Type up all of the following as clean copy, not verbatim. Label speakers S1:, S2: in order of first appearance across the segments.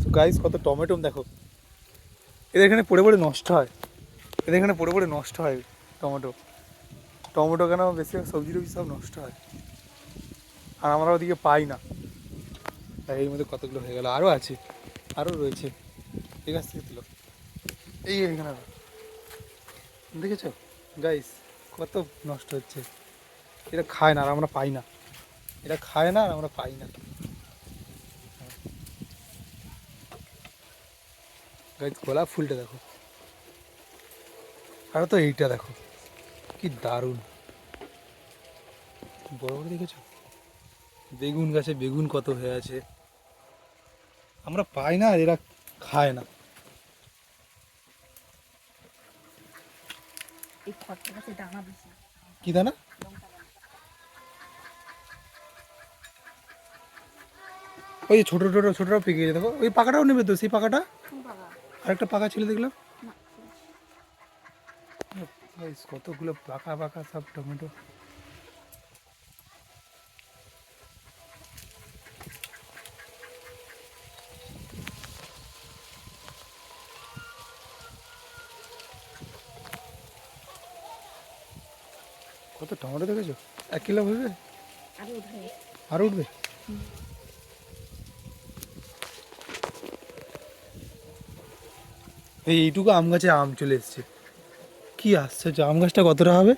S1: তো গাইস কত টমেটো দেখো, এদের এখানে পড়ে পড়ে নষ্ট হয়, এদের এখানে পড়ে পড়ে নষ্ট হয় টমেটো। টমেটো কেন বেশিরভাগ সবজি টবজি সব নষ্ট হয়, আর আমরা ওদিকে পাই না। তাই এর মধ্যে কতগুলো হয়ে গেল, আরও আছে, আরও রয়েছে। ঠিক আছে থেকে তুলো, এই এখানে দেখেছো গাইস কত নষ্ট হচ্ছে। এটা খায় না আর আমরা পাই না, এটা খায় না আর আমরা পাই না। গাইস গোলাপ ফুলটা দেখো, আর তো এইটা দেখো কি দারুণ বড় বড়, দেখেছো? বেগুন গাছে বেগুন কত হয়ে আছে, আমরা পাই না আর এরা খায় না। কি দানা? ওই ছোট ছোট ছোটরা পেকে গেছে দেখো, ওই পাকাটাও নেবে তো, সেই পাকাটা আরেকটা পাকা ছিল দেখলাম। গাইস কতগুলো পাকা পাকা সব টমেটো। কত টমেটো দেখেছো, 1 কিলো হবে, আরো উঠবে। এইটুকু আম গাছে আম চলে এসছে, কি আশ্চর্য! আম গাছটা কতটা হবে,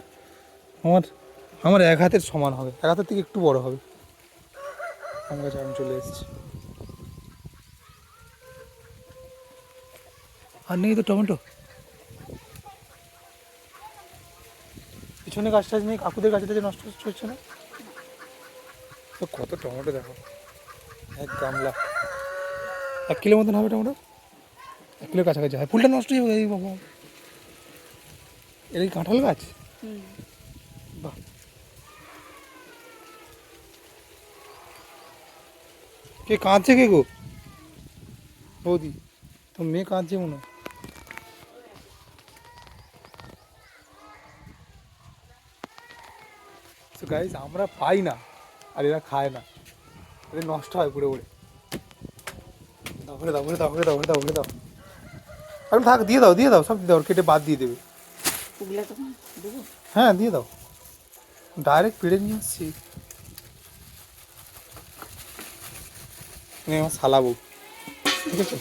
S1: আমার আমার 1 হাতের সমান হবে, 1 হাতের থেকে একটু বড় হবে। আম গাছে আম চলে এসছে, আর নেই তো টমেটো। পিছনে গাছ টাছ নেই, কাকুদের গাছে টাছে নষ্ট হচ্ছে না। তো কত টমেটো দেখো, 1 গামলা, 1 কিলো মতন হবে টমেটো, 1 কিলোর কাছাকাছি হয়। ফুলটা নষ্ট হয়ে যাবে এই বাবা, এটা কি কাঁঠাল গাছ? বাহ, কে কাঁদছে কে গো? বৌদি, তো মেয়ে কাঁদছে মনে হয়। তো গাইস আমরা পাই না আর এরা খায় না, এদের নষ্ট হয় পুরো পুরে। দাও করে দাও করে দাও করে দাও করে দাও করে দাও, এখন থাক, দিয়ে দাও দিয়ে দাও, সব দিয়ে দাও, কেটে বাদ দিয়ে দেবে। হ্যাঁ দিয়ে দাও, ডাইরেক্ট পেড়ে নিয়ে আসছি। আমার শালা বউ, ঠিক আছে।